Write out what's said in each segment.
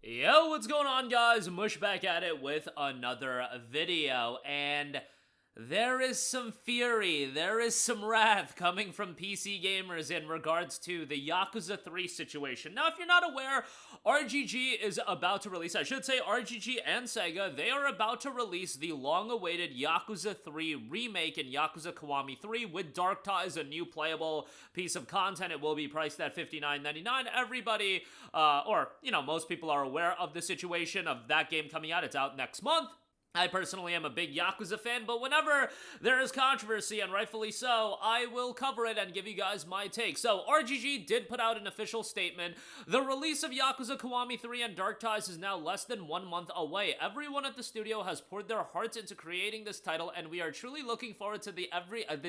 Yo, what's going on, guys? Mush back at it with another video, and there is some fury, there is some wrath coming from PC gamers in regards to the Yakuza 3 situation. Now, if you're not aware, RGG is about to release, I should say RGG and Sega, they are about to release the long-awaited Yakuza 3 remake in Yakuza Kiwami 3 with Dark Ties, a new playable piece of content. It will be priced at $59.99. Everybody, most people are aware of the situation of that game coming out. It's out next month. I personally am a big Yakuza fan, but whenever there is controversy, and rightfully so, I will cover it and give you guys my take. So, RGG did put out an official statement. The release of Yakuza Kiwami 3 and Dark Ties is now less than 1 month away. Everyone at the studio has poured their hearts into creating this title, and we are truly looking forward to the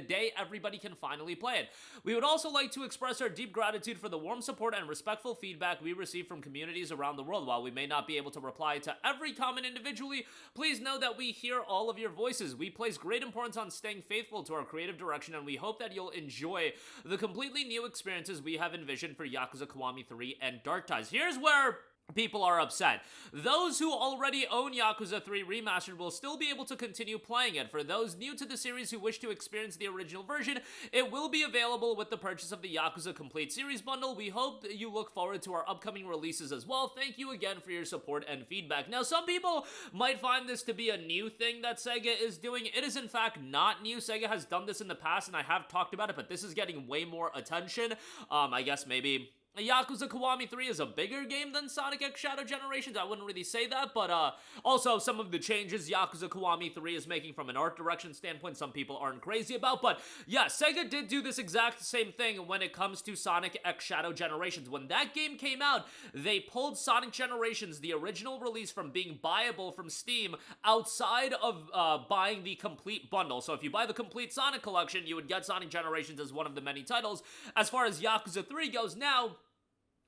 day everybody can finally play it. We would also like to express our deep gratitude for the warm support and respectful feedback we receive from communities around the world. While we may not be able to reply to every comment individually, please know that we hear all of your voices. We place great importance on staying faithful to our creative direction, and we hope that you'll enjoy the completely new experiences we have envisioned for Yakuza Kiwami 3 and Dark Ties. Here's where people are upset. Those who already own Yakuza 3 Remastered will still be able to continue playing it. For those new to the series who wish to experience the original version, it will be available with the purchase of the Yakuza Complete Series Bundle. We hope that you look forward to our upcoming releases as well. Thank you again for your support and feedback. Now, some people might find this to be a new thing that Sega is doing. It is in fact not new. Sega has done this in the past, and I have talked about it, but this is getting way more attention. I guess maybe Yakuza Kiwami 3 is a bigger game than Sonic X Shadow Generations. I wouldn't really say that, but also some of the changes Yakuza Kiwami 3 is making from an art direction standpoint, some people aren't crazy about. But yeah, Sega did do this exact same thing when it comes to Sonic X Shadow Generations. When that game came out, they pulled Sonic Generations, the original release, from being buyable from Steam outside of buying the complete bundle. So if you buy the complete Sonic collection, you would get Sonic Generations as one of the many titles. As far as Yakuza 3 goes now,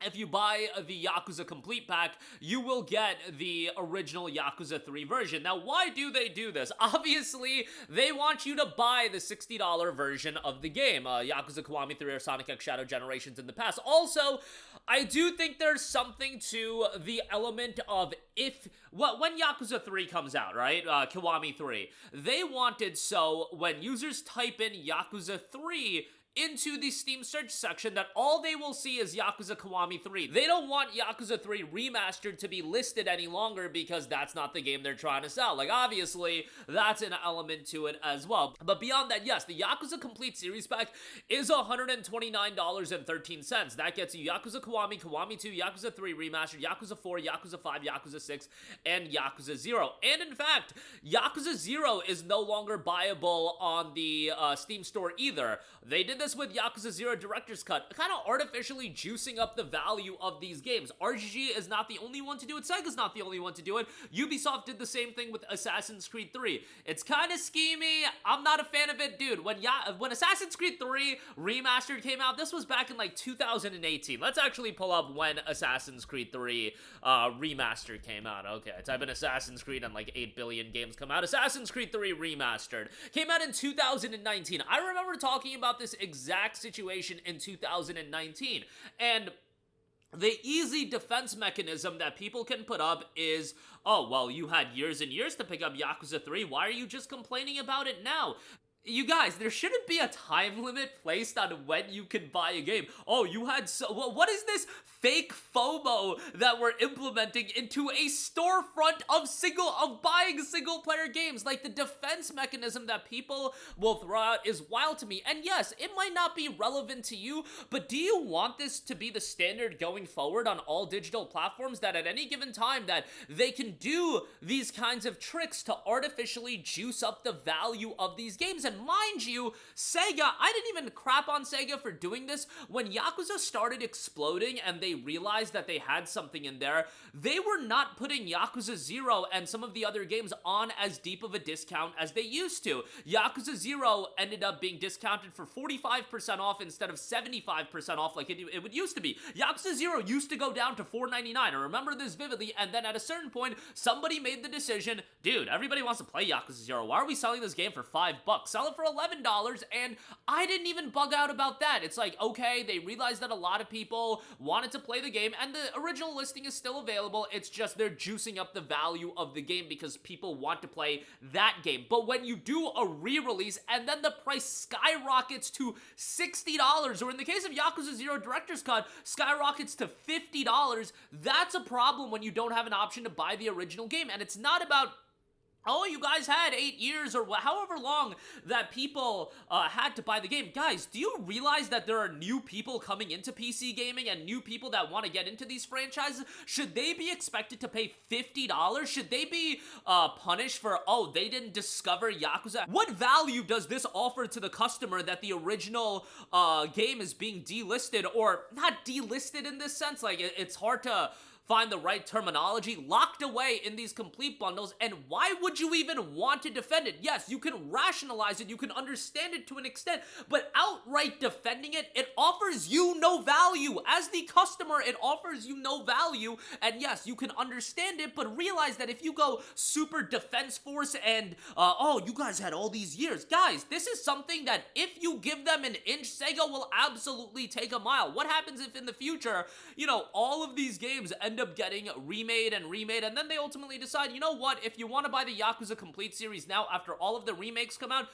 if you buy the Yakuza Complete Pack, you will get the original Yakuza 3 version. Now, why do they do this? Obviously, they want you to buy the $60 version of the game, Yakuza Kiwami 3 or Sonic X Shadow Generations in the past. Also, I do think there's something to the element of when Yakuza 3 comes out, right? Kiwami 3. They wanted so when users type in Yakuza 3 into the Steam search section that all they will see is Yakuza Kiwami 3. They don't want Yakuza 3 Remastered to be listed any longer because that's not the game they're trying to sell. Like, obviously, that's an element to it as well. But beyond that, yes, the Yakuza Complete Series Pack is $129.13. That gets you Yakuza Kiwami, Kiwami 2, Yakuza 3 Remastered, Yakuza 4, Yakuza 5, Yakuza 6, and Yakuza 0. And in fact, Yakuza 0 is no longer buyable on the Steam store either. They did this with Yakuza 0 Director's Cut, kind of artificially juicing up the value of these games. RGG is not the only one to do it. Sega's not the only one to do it. Ubisoft did the same thing with Assassin's Creed 3. It's kind of schemy. I'm not a fan of it, dude. When Assassin's Creed 3 Remastered came out, this was back in like 2018. Let's actually pull up when Assassin's Creed 3 Remastered came out. Okay, type in Assassin's Creed and like 8 billion games come out. Assassin's Creed 3 Remastered came out in 2019. I remember talking about this exact situation in 2019, and the easy defense mechanism that people can put up is, oh, well, you had years and years to pick up Yakuza 3, why are you just complaining about it now? You guys, there shouldn't be a time limit placed on when you can buy a game. Oh, you had what is this fake FOMO that we're implementing into a storefront of buying single player games? Like, the defense mechanism that people will throw out is wild to me. And yes, it might not be relevant to you, but do you want this to be the standard going forward on all digital platforms, that at any given time that they can do these kinds of tricks to artificially juice up the value of these games? And mind you, Sega, I didn't even crap on Sega for doing this. When Yakuza started exploding and they realized that they had something in there, they were not putting Yakuza 0 and some of the other games on as deep of a discount as they used to. Yakuza 0 ended up being discounted for 45% off instead of 75% off like it would used to be. Yakuza 0 used to go down to $4.99. I remember this vividly, and then at a certain point, somebody made the decision, dude, everybody wants to play Yakuza 0. Why are we selling this game for $5? Sell sell it for $11, and I didn't even bug out about that. It's like, okay, they realized that a lot of people wanted to play the game, and the original listing is still available. It's just they're juicing up the value of the game because people want to play that game. But when you do a re-release and then the price skyrockets to $60, or in the case of Yakuza 0 Director's Cut, skyrockets to $50, that's a problem when you don't have an option to buy the original game. And it's not about, oh, you guys had 8 years or however long that people had to buy the game. Guys, do you realize that there are new people coming into PC gaming and new people that want to get into these franchises? Should they be expected to pay $50? Should they be punished for, oh, they didn't discover Yakuza? What value does this offer to the customer that the original game is being delisted, or not delisted in this sense? Like, it's hard to find the right terminology, locked away in these complete bundles, and why would you even want to defend it? Yes, you can rationalize it, you can understand it to an extent, but outright defending it, it offers you no value. As the customer, it offers you no value, and yes, you can understand it, but realize that if you go super defense force and, oh, you guys had all these years. Guys, this is something that if you give them an inch, Sega will absolutely take a mile. What happens if in the future, you know, all of these games end up getting remade, and then they ultimately decide, you know what, if you want to buy the Yakuza Complete series now, after all of the remakes come out,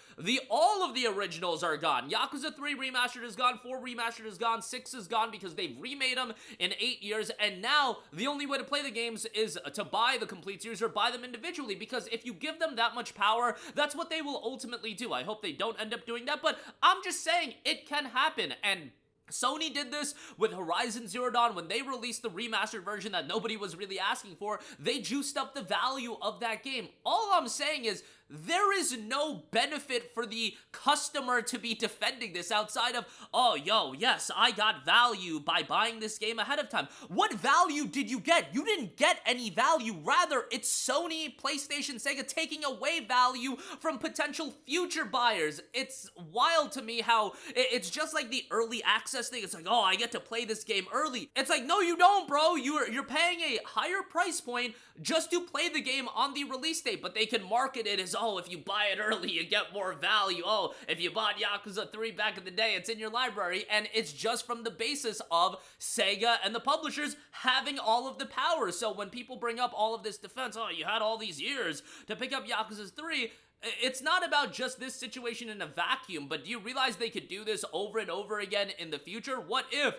all of the originals are gone. Yakuza 3 Remastered is gone, 4 Remastered is gone, 6 is gone because they've remade them in 8 years, and now the only way to play the games is to buy the Complete series or buy them individually, because if you give them that much power, that's what they will ultimately do. I hope they don't end up doing that, but I'm just saying, it can happen, and Sony did this with Horizon Zero Dawn when they released the remastered version that nobody was really asking for. They juiced up the value of that game. All I'm saying is, there is no benefit for the customer to be defending this outside of, oh, yo, yes, I got value by buying this game ahead of time. What value did you get? You didn't get any value. Rather, it's Sony, PlayStation, Sega taking away value from potential future buyers. It's wild to me how it's just like the early access thing. It's like, oh, I get to play this game early. It's like, no, you don't, bro. You're paying a higher price point just to play the game on the release date, but they can market it as, oh, if you buy it early, you get more value. Oh, if you bought Yakuza 3 back in the day, it's in your library, and it's just from the basis of Sega and the publishers having all of the power. So when people bring up all of this defense, oh, you had all these years to pick up Yakuza 3, it's not about just this situation in a vacuum, but do you realize they could do this over and over again in the future? What if,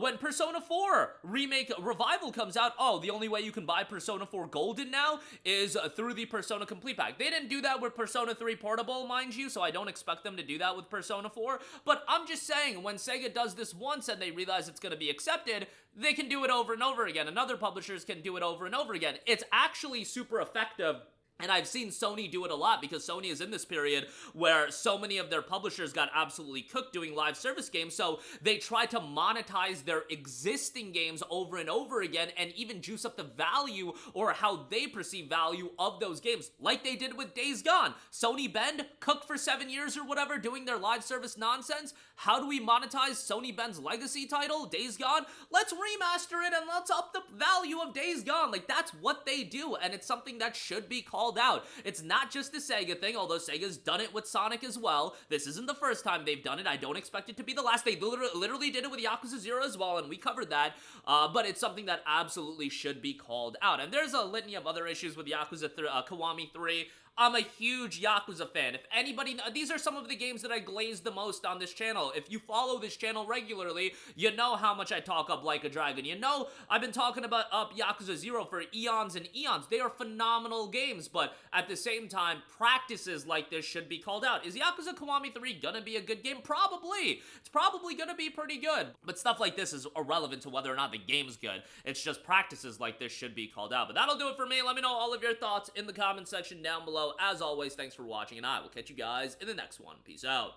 when Persona 4 Remake Revival comes out, oh, the only way you can buy Persona 4 Golden now is through the Persona Complete Pack. They didn't do that with Persona 3 Portable, mind you, so I don't expect them to do that with Persona 4, but I'm just saying, when Sega does this once and they realize it's going to be accepted, they can do it over and over again, and other publishers can do it over and over again. It's actually super effective. And I've seen Sony do it a lot because Sony is in this period where so many of their publishers got absolutely cooked doing live service games, so they try to monetize their existing games over and over again and even juice up the value or how they perceive value of those games, like they did with Days Gone. Sony Bend, cooked for 7 years or whatever doing their live service nonsense. How do we monetize Sony Bend's legacy title, Days Gone? Let's remaster it and let's up the value of Days Gone. Like, that's what they do, and it's something that should be called out. It's not just a Sega thing, although Sega's done it with Sonic as well. This isn't the first time they've done it. I don't expect it to be the last. They literally did it with Yakuza 0 as well, and we covered that, but it's something that absolutely should be called out. And there's a litany of other issues with Yakuza Kiwami 3. I'm a huge Yakuza fan. If anybody, these are some of the games that I glaze the most on this channel. If you follow this channel regularly, you know how much I talk up Like a Dragon. You know I've been talking about up Yakuza 0 for eons and eons. They are phenomenal games, but at the same time, practices like this should be called out. Is Yakuza Kiwami 3 gonna be a good game? Probably. It's probably gonna be pretty good. But stuff like this is irrelevant to whether or not the game's good. It's just practices like this should be called out. But that'll do it for me. Let me know all of your thoughts in the comment section down below. As always, thanks for watching, and I will catch you guys in the next one. Peace out.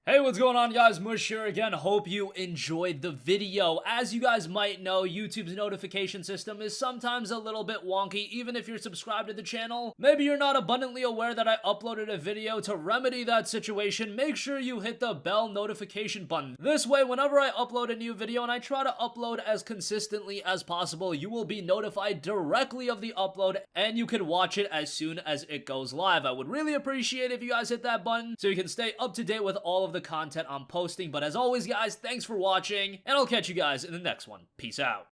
Hey, what's going on, guys? Mush here again. Hope you enjoyed the video. As you guys might know, YouTube's notification system is sometimes a little bit wonky, even if you're subscribed to the channel. Maybe you're not abundantly aware that I uploaded a video. To remedy that situation, make sure you hit the bell notification button. This way, whenever I upload a new video, and I try to upload as consistently as possible, you will be notified directly of the upload, and you can watch it as soon as it goes live. I would really appreciate if you guys hit that button so you can stay up to date with all of the content I'm posting. But as always, guys, thanks for watching, and I'll catch you guys in the next one. Peace out.